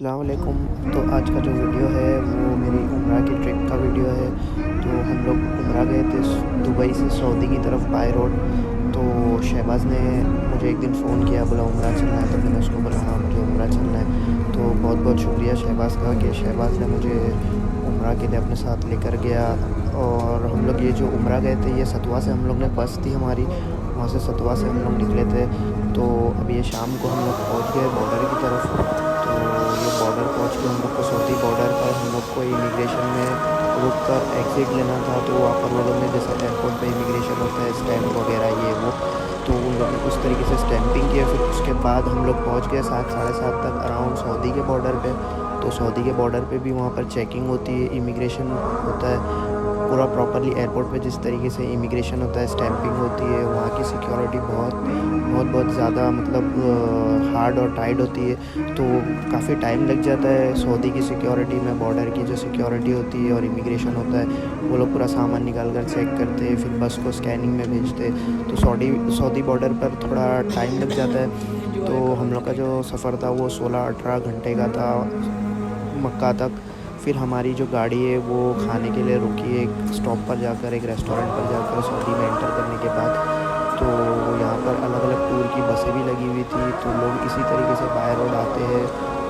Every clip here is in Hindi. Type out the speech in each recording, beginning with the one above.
अस्सलामुअलैकुम। तो आज का जो वीडियो है वो मेरी उम्रा की ट्रिप का वीडियो है। तो हम लोग उम्रा गए थे दुबई से सऊदी की तरफ बाय रोड। तो शहबाज़ ने मुझे एक दिन फ़ोन किया, बोला उम्रा चलना है। तो मैंने उसको बोला हाँ मुझे उम्रा चलना है। तो बहुत बहुत शुक्रिया शहबाज़ का कि शहबाज़ ने मुझे उम्रा के लिए अपने साथ लेकर गया। और हम लोग ये जो उम्रा गए थे ये सतवा से हम लोग ने बस थी हमारी, वहाँ से सतवा से हम लोग निकले थे। तो अब ये शाम को हम लोग पहुँच गए बॉर्डर की तरफ। तो ये बॉर्डर पहुँच के हम लोग को सऊदी बॉर्डर पर हम लोग को इमिग्रेशन में रुक कर एग्ज़िट लेना था। तो वहाँ पर वो लोग ने जैसे एयरपोर्ट पे इमिग्रेशन होता है स्टैंप वगैरह ये वो, तो उन लोग ने उस तरीके से स्टैंपिंग किया। फिर उसके बाद हम लोग पहुँच गए 7 साढ़े 7 तक अराउंड सऊदी के बॉर्डर पे। तो सऊदी के बॉर्डर पे भी वहाँ पर चेकिंग होती है, इमिग्रेशन होता है पूरा प्रॉपरली। एयरपोर्ट पे जिस तरीके से इमिग्रेशन होता है, स्टैंपिंग होती है, वहाँ की सिक्योरिटी बहुत बहुत बहुत ज़्यादा मतलब हार्ड और टाइट होती है। तो काफ़ी टाइम लग जाता है सऊदी की सिक्योरिटी में। बॉर्डर की जो सिक्योरिटी होती है और इमिग्रेशन होता है, वो लोग पूरा सामान निकाल कर चेक करते हैं, फिर बस को स्कैनिंग में भेजते हैं। तो सऊदी बॉर्डर पर थोड़ा टाइम लग जाता है। तो हम लोग का जो सफ़र था वो 16-18 घंटे का था मक्का तक। फिर हमारी जो गाड़ी है वो खाने के लिए रुकी एक स्टॉप पर जाकर, एक रेस्टोरेंट पर जाकर सऊदी में एंटर करने के बाद। तो यहाँ पर अलग-अलग टूर की बसें भी लगी हुई थी। तो लोग इसी तरीके से बाय रोड आते हैं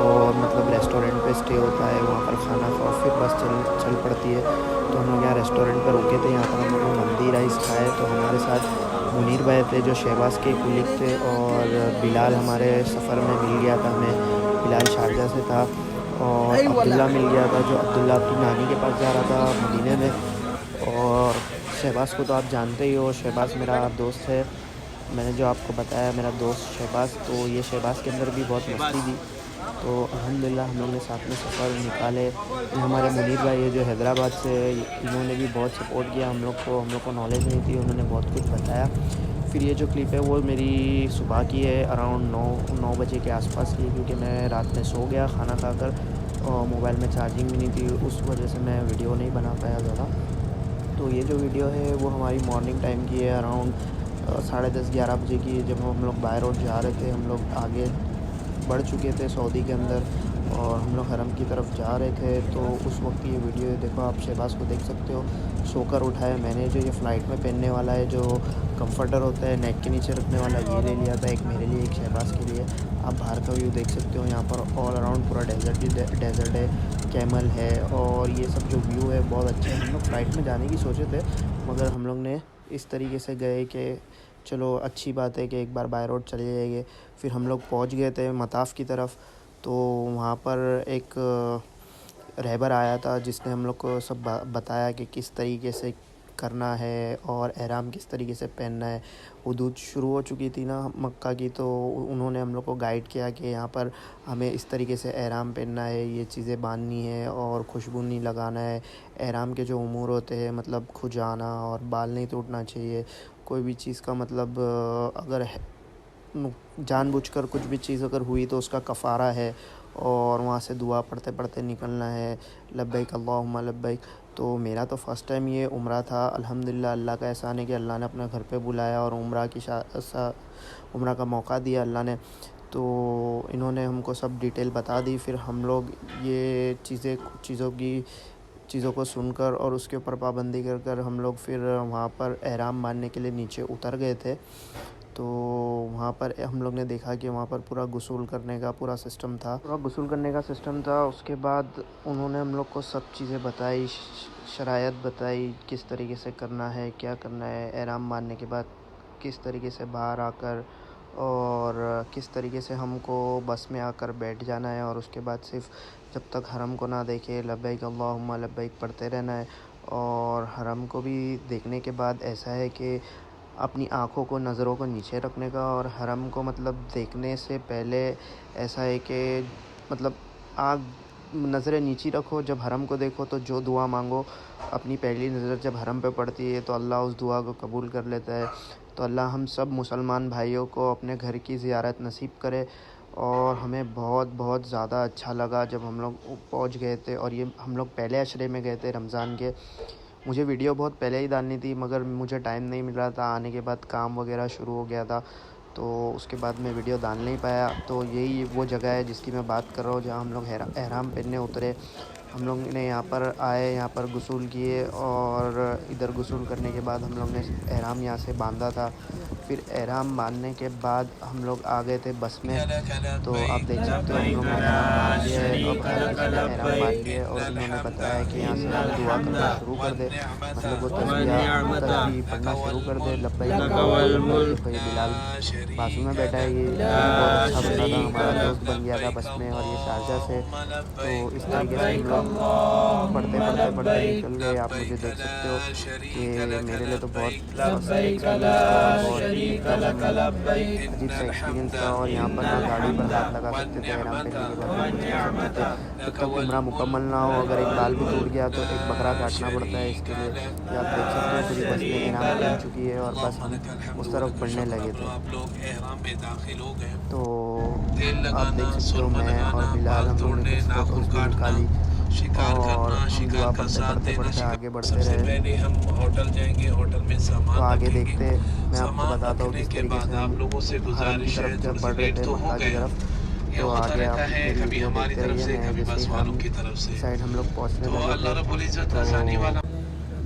और मतलब रेस्टोरेंट पे स्टे होता है, वहाँ पर खाना खाओ फिर बस चल चल पड़ती है। तो हम लोग यहाँ रेस्टोरेंट पर रुके थे, यहाँ पर हम लोग ने मंदी राइस खाए। तो हमारे साथ मुनीर भाई थे जो शहबाज़ के कुलीग थे, और बिलाल हमारे सफ़र में मिल गया था हमें। बिलाल शारजा से था। और अब्दुल्ला मिल गया था जो अब्दुल्ला अपनी नानी के पास जा रहा था मदीने में। और शहबाज़ को तो आप जानते ही हो, शहबाज़ मेरा दोस्त है। मैंने जो आपको बताया मेरा दोस्त शहबाज़, तो ये शहबाज़ के अंदर भी बहुत मस्ती थी। तो अल्हम्दुलिल्लाह हम लोग ने साथ में सफ़र निकाले। ये हमारे मुनीर भाई है जो हैदराबाद से है, इन्होंने भी बहुत सपोर्ट किया हम लोग को नॉलेज नहीं थी, उन्होंने बहुत कुछ बताया। फिर ये जो क्लिप है वो मेरी सुबह की है, अराउंड 9 बजे के आसपास की है, क्योंकि मैं रात में सो गया खाना खाकर और मोबाइल में चार्जिंग भी नहीं थी, उस वजह से मैं वीडियो नहीं बना पाया ज़्यादा। तो ये जो वीडियो है वो हमारी मॉर्निंग टाइम की है, अराउंड 10:30-11 बजे की है, जब हम लोग बाय रोड जा रहे थे। हम लोग आगे बढ़ चुके थे सऊदी के अंदर और हम लोग हरम की तरफ जा रहे थे। तो उस वक्त की ये वीडियो है, देखो आप शहबाज़ को देख सकते हो सोकर उठा है। मैंने जो ये फ़्लाइट में पहनने वाला है जो कंफर्टर होता है नेक के नीचे रखने वाला, ये ले लिया था, एक मेरे लिए एक शहबाज़ के लिए। आप बाहर का व्यू देख सकते हो, यहाँ पर ऑल अराउंड पूरा डेज़र्ट ही डेज़र्ट है, कैमल है और ये सब जो व्यू है बहुत अच्छे हैं। हम लोग फ़्लाइट में जाने की सोचे थे, मगर हम लोग ने इस तरीके से गए कि चलो अच्छी बात है कि एक बार बाय रोड चले जाएंगे। फिर हम लोग पहुंच गए थे मताफ़ की तरफ। तो वहाँ पर एक रहबर आया था जिसने हम लोग को सब बताया कि किस तरीके से करना है और एहराम किस तरीके से पहनना है। हुदूद शुरू हो चुकी थी ना मक्का की, तो उन्होंने हम लोग को गाइड किया कि यहाँ पर हमें इस तरीके से एहराम पहनना है, ये चीज़ें बांधनी है और खुशबू नहीं लगाना है। एहराम के जो उमूर होते हैं मतलब खुजाना और बाल नहीं टूटना चाहिए। कोई भी चीज़ का मतलब अगर जानबूझकर कुछ भी चीज़ अगर हुई तो उसका कफ़ारा है। और वहाँ से दुआ पढ़ते पढ़ते निकलना है, लब्बैक अल्लाहुम्मा लब्बैक। तो मेरा तो फ़र्स्ट टाइम ये उम्रा था। अल्हम्दुलिल्लाह अल्लाह का एहसान है कि अल्लाह ने अपने घर पे बुलाया और उम्रा का मौका दिया अल्लाह ने। तो इन्होंने हमको सब डिटेल बता दी। फिर हम लोग ये चीज़ों को सुनकर और उसके ऊपर पाबंदी कर कर हम लोग फिर वहाँ पर एहराम बांधने के लिए नीचे उतर गए थे। तो वहाँ पर हम लोग ने देखा कि वहाँ पर पूरा गुसूल करने का उसके बाद उन्होंने हम लोग को सब चीज़ें बताई, शरायत बताई किस तरीके से करना है, क्या करना है एहराम बांधने के बाद, किस तरीके से बाहर आकर और किस तरीके से हमको बस में आकर बैठ जाना है। और उसके बाद सिर्फ जब तक हरम को ना देखे लब्बैक अल्लाहुम्मा लब्बैक पढ़ते रहना है। और हरम को भी देखने के बाद ऐसा है कि अपनी आँखों को नज़रों को नीचे रखने का, और हरम को मतलब देखने से पहले ऐसा है कि मतलब आँख नज़रें नीची रखो, जब हरम को देखो तो जो दुआ मांगो अपनी पहली नज़र जब हरम पे पड़ती है तो अल्लाह उस दुआ को कबूल कर लेता है। तो अल्लाह हम सब मुसलमान भाइयों को अपने घर की ज़ियारत नसीब करे। और हमें बहुत बहुत ज़्यादा अच्छा लगा जब हम लोग पहुँच गए थे। और ये हम लोग पहले अशरे में गए थे रमज़ान के। मुझे वीडियो बहुत पहले ही डालनी थी मगर मुझे टाइम नहीं मिल रहा था, आने के बाद काम वगैरह शुरू हो गया था। तो उसके बाद मैं वीडियो डाल नहीं पाया। तो यही वो जगह है जिसकी मैं बात कर रहा हूँ, जहाँ हम लोग एहराम पहनने उतरे। हम लोग ने यहाँ पर आए, यहाँ पर गुस्ल किए और इधर गुस्ल करने के बाद हम लोग ने एहराम यहाँ से बांधा था। फिर एहराम बांधने के बाद हम लोग आ गए थे बस में। तो आप देख सकते हो हम लोग ने एहराम बांध लिया है। अब हर किसी ने एहराम बांध लिया है और इन्होंने बताया कि यहाँ से हम दुआ करना शुरू कर दे, मतलब वो तस्बीह पढ़ना शुरू कर दे। लब्बैक अल्लाहुम्मा। ये बिलाल बाजू में बैठा है, ये बहुत अच्छा बंदा था, हमारा दोस्त बन गया था बस में, और ये शारजा से। तो इस तरीके से हम लोग पढ़ते पढ़ते पढ़ते निकल गए। आप मुझे देख सकते हो कि मेरे लिए तो बहुत अजीब सा एक्सपीरियंस था। और यहाँ पर ना गाड़ी पर हाथ लगा सकते थे, एहराम पहनने के बाद कुछ कर सकते थे जब तक उम्रा मुकम्मल ना हो। अगर एक बाल भी टूट गया तो एक बकरा काटना पड़ता है इसके लिए। ये आप देख सकते हो पूरी बस में एहराम पहन चुकी है और बस हम उस तरफ बढ़ने लगे थे। तो आप देख सकते हो मैं और बिलाल हम लोग ने कुछ फ़ोटोज़ भी निकाली और हम दुआ पढ़ते पढ़ते पढ़ते आगे बढ़ते रहे। हम होटल जाएंगे, होटल में तो सामान आगे रखेंगे। देखते मैं आपको सामान बताता हूँ रखने किस के तरीके बाद से आप हम लोगों से हरम की गुजारिश है, तरफ जब थोड़ी सी बढ़ रहे लेट थे, तो हो मक्का की गए हम। तरफ। ये तो होता आगे आप रहता है, मेरी कभी वीडियो हमारी देखते तरफ रहिए। से, मैं कभी जैसे बस ही वालों हरम की तरफ से। की साइड हम लोग पहुँचने तो लगे अल्लाह थे, रब्बुल इज़्ज़त तो आसानी वाला।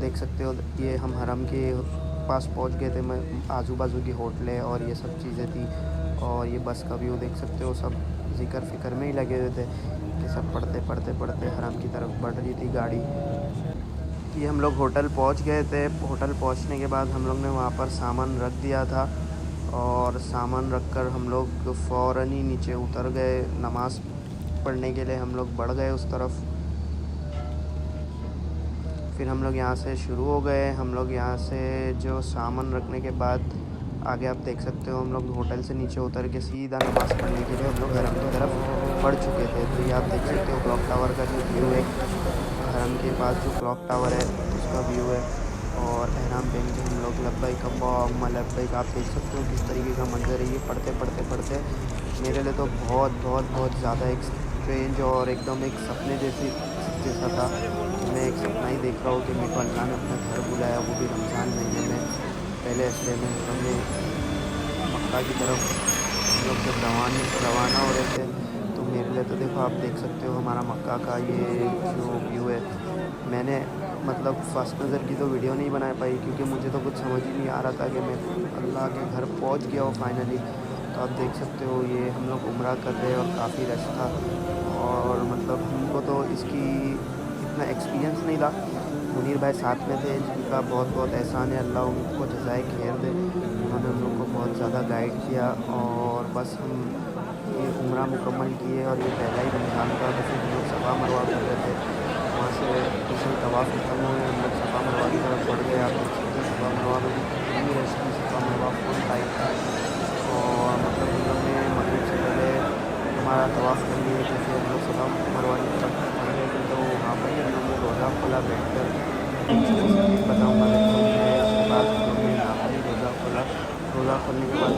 देख सकते हो ये हम हरम के पास पहुँच गए थे। मैं आजू बाजू की होटलें और ये सब चीज़ें थी, और ये बस का व्यू देख सकते हो। सब ज़िक्र फ़िक्र में ही लगे हुए थे कि सब पढ़ते पढ़ते पढ़ते हरम की तरफ बढ़ रही थी गाड़ी। ये हम लोग होटल पहुंच गए थे। होटल पहुंचने के बाद हम लोग ने वहाँ पर सामान रख दिया था, और सामान रख कर हम लोग फ़ौरन ही नीचे उतर गए। नमाज़ पढ़ने के लिए हम लोग बढ़ गए उस तरफ। फिर हम लोग यहाँ से शुरू हो गए। हम लोग यहाँ से जो सामान रखने के बाद आगे आप देख सकते हो हम लोग होटल से नीचे उतर के सीधा नमाज़ पढ़ने के लिए हम लोग हरम की तरफ बढ़ चुके थे। तो ये आप देख सकते हो क्लॉक टावर का जो व्यू है, हरम के पास जो क्लॉक टावर है उसका व्यू है। और एहराम पहन के हम लोग लब्बैक अल्लाहुम्मा लब्बैक, आप देख सकते हो किस तरीके का मंज़र है ये। पढ़ते पढ़ते पढ़ते मेरे लिए तो बहुत बहुत बहुत ज़्यादा एक स्ट्रेंज और एकदम एक सपने जैसा था कि मैं एक सपना ही देख रहा हूँ कि मेरे को अल्लाह ने अपने घर बुलाया, वो भी रमज़ान महीने में। पहले असले में हम लोग मक्का की तरफ हम लोग जब रवाना हो रहे थे, तो मेरे लिए तो देखो आप देख सकते हो हमारा मक्का का ये जो व्यू है। मैंने मतलब फ़र्स्ट नज़र की तो वीडियो नहीं बना पाई क्योंकि मुझे तो कुछ समझ ही नहीं आ रहा था कि मैं अल्लाह के घर पहुंच गया हूँ फाइनली। तो आप देख सकते हो ये हम लोग उम्रा कर रहे हैं और काफ़ी रश था, और मतलब हमको तो इसकी इतना एक्सपीरियंस नहीं था। मुनीर भाई साथ में थे जिनका बहुत बहुत एहसान है, अल्लाह उनको जज़ाए खैर दे। उन्होंने हम लोग को बहुत ज़्यादा गाइड किया, और बस हम ये उम्रा मुकम्मल किए। और ये पहला ही रमज़ान था, तो फिर हम लोग सफ़ा मरवा कर रहे थे। वहाँ से जैसे तवाफ़ खत्म हुए हम लोग सफ़ा मरवा की तरफ बढ़ गए। आप देख सकते हैं सफ़ा मरवा में भी रश थी, सफ़ा मरवा फुल टाइट था। और मतलब हम लोग ने मगरिब से पहले हमारा तवाफ़ कर लिए, तो फिर हम लोग सफ़ा मरवा की तरफ बढ़ गए थे। तो वहाँ पर ही हम लोग ने रोज़ा खोला बैठ कर। बताऊँगा देखो मैं उसके बाद हम लोग ने यहाँ पर ही रोज़ा खोला। रोज़ा खोलने के बाद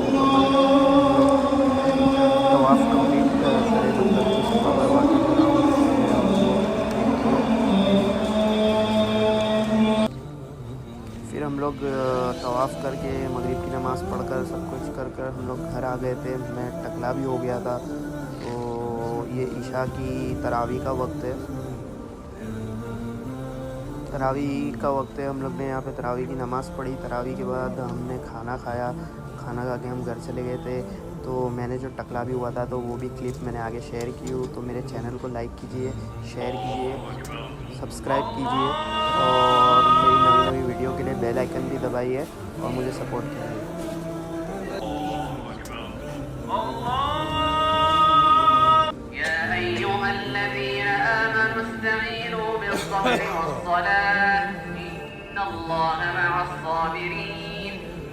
तवाफ़ कंप्लीट करे, मतलब जो सफ़ा मरवा के जो राउंड होते हैं उनको कंप्लीट किए। फिर हम लोग तवाफ़ करके मगरिब की नमाज़ पढ़कर सब कुछ कर कर हम लोग घर आ गए थे। मैं टकला भी हो गया था। तो ये ईशा की तरावी का वक्त है। तरावी का वक्त है, हम लोग ने यहाँ पे तरावी की नमाज़ पढ़ी। तरावी के बाद हमने खाना खाया। खाना खा के हम घर चले गए थे। तो मैंने जो टकला भी हुआ था तो वो भी क्लिप मैंने आगे शेयर की हो। तो मेरे चैनल को लाइक कीजिए, शेयर कीजिए, सब्सक्राइब कीजिए, और मेरी नई नई वीडियो के लिए बेल आइकन भी दबाइए और मुझे सपोर्ट कीजिए।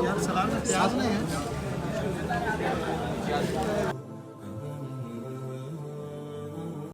यार सलाम प्याज नहीं है।